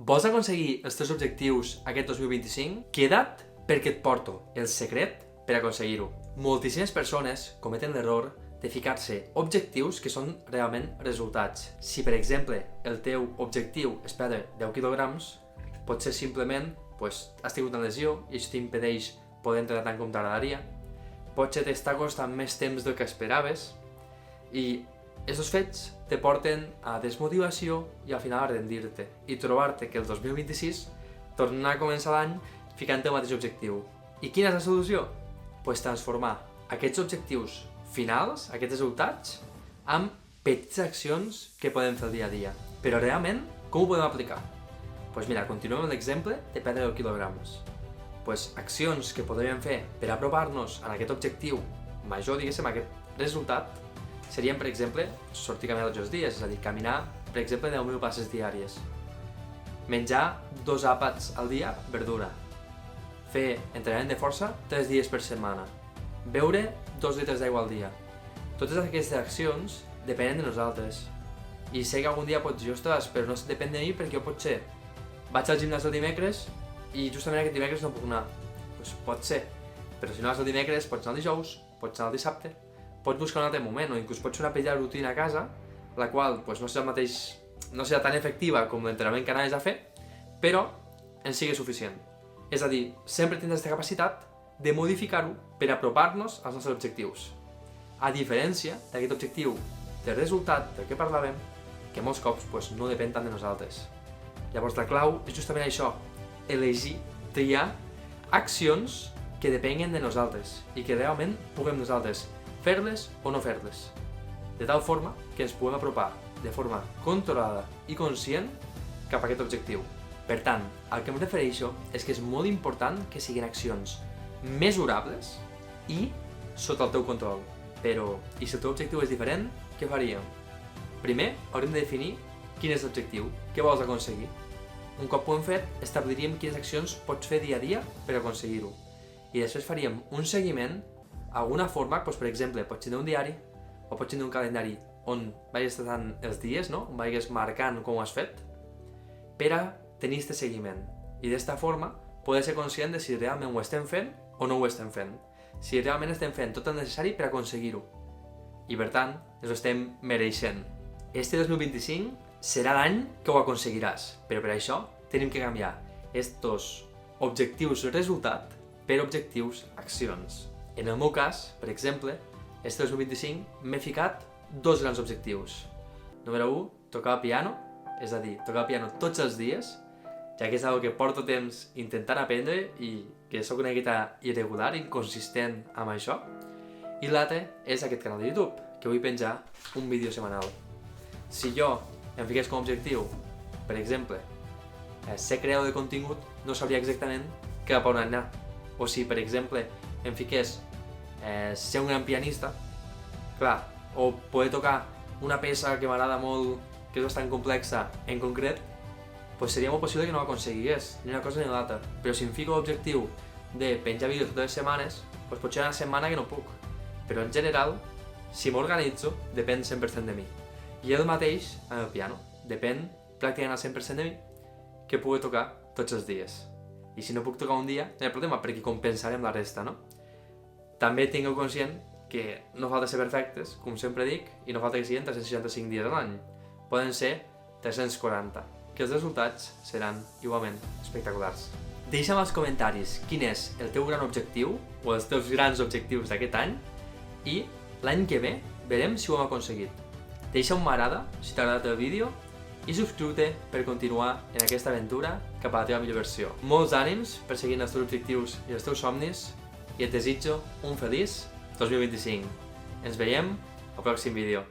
Vols aconseguir els teus objectius aquest 2025? Queda't perquè et porto el secret per aconseguir-ho. Moltíssimes persones cometen l'error de ficar-se objectius que són realment resultats. Si, per exemple, el teu objectiu és perdre 10 quilograms, potser simplement has tingut una lesió i això t'impedeix poder entrenar tant com t'agradaria. Potser t'està costant més temps del que esperaves i aquests fets te porten a desmotivació i al final a rendir-te i trobar-te que el 2026 tornar a començar l'any ficant-te el mateix objectiu. I quina és la solució? Transformar aquests objectius finals, aquests resultats, amb petites accions que podem fer el dia a dia. Però realment, com ho podem aplicar? Mira, continuem amb l'exemple de perdre 10 quilograms. Accions que podríem fer per apropar-nos a aquest objectiu major, diguéssim, a aquest resultat, serien, per exemple, sortir a caminar tots els dies, és a dir, caminar, per exemple, 10.000 passes diàries. Menjar 2 àpats al dia, verdura. Fer entrenament de força 3 dies per setmana. Beure 2 litres d'aigua al dia. Totes aquestes accions depenen de nosaltres. I sé que algun dia pots dir, ostres, però no depèn de mi perquè jo potser vaig al gimnàs el dimecres i justament aquest dimecres no puc anar. Pot ser, però si no vas el dimecres pots anar el dijous, pots anar el dissabte, pots buscar un altre moment o inclús pots fer una petita rutina a casa, la qual no serà tan efectiva com l'entrenament que anaves a fer, però ens sigui suficient. És a dir, sempre tindràs aquesta capacitat de modificar-ho per apropar-nos als nostres objectius. A diferència d'aquest objectiu de resultat del que parlàvem, que molts cops no depèn tant de nosaltres. Llavors la clau és justament això, elegir, triar accions que depenguen de nosaltres i que realment puguem nosaltres fer-les o no fer-les. De tal forma que ens puguem apropar de forma controlada i conscient cap a aquest objectiu. Per tant, al que em refereixo és que és molt important que siguin accions mesurables i sota el teu control. Però, i si el teu objectiu és diferent, què faríem? Primer, hauríem de definir quin és l'objectiu, què vols aconseguir. Un cop ho hem fet, establiríem quines accions pots fer dia a dia per aconseguir-ho. I després faríem un seguiment, alguna forma, per exemple, pots tenir un diari o pots tenir un calendari on vagis traçant els dies, on vagis marcant com ho has fet, per a tenir aquest seguiment. I d'esta forma, poder ser conscient de si realment ho estem fent o no ho estem fent. Si realment estem fent tot el necessari per aconseguir-ho. I per tant, ens ho estem mereixent. Este 2025 serà l'any que ho aconseguiràs, però per això tenim que canviar estos objectius resultat per objectius accions. En el meu cas, per exemple, este 2025 m'he ficat 2 grans objectius. Número 1, tocar el piano, és a dir, tocar el piano tots els dies, ja que és una cosa que porto temps intentant aprendre i que sóc una miqueta irregular, inconsistent amb això. I l'altre és aquest canal de YouTube, que vull penjar un vídeo setmanal. Si jo em fiqués com a objectiu, per exemple, ser creador de contingut, no sabria exactament cap a on anar. O si, per exemple, em fiqués ser un gran pianista, clar, o poder tocar una peça que m'agrada molt, que és bastant complexa en concret, seria molt possible que no ho aconseguís, ni una cosa ni l'altra. Però si em fico l'objectiu de penjar vídeos totes les setmanes, potser hi ha una setmana que no puc. Però en general, si m'organitzo, depèn 100% de mi. I el mateix amb el piano. Depèn pràcticament al 100% de mi que pugui tocar tots els dies. I si no puc tocar un dia, no hi ha problema, perquè compensarem la resta, no? També tingueu conscient que no falta ser perfectes, com sempre dic, i no falta que siguin 365 dies a l'any. Poden ser 340, que els resultats seran igualment espectaculars. Deixa'm als comentaris quin és el teu gran objectiu o els teus grans objectius d'aquest any i l'any que ve verem si ho hem aconseguit. Deixa un m'agrada si t'ha agradat el vídeo i subscriu-te per continuar en aquesta aventura cap a la teva millor versió. Molts ànims per seguir els teus objectius i els teus somnis i et desitjo un feliç 2025. Ens veiem al pròxim vídeo.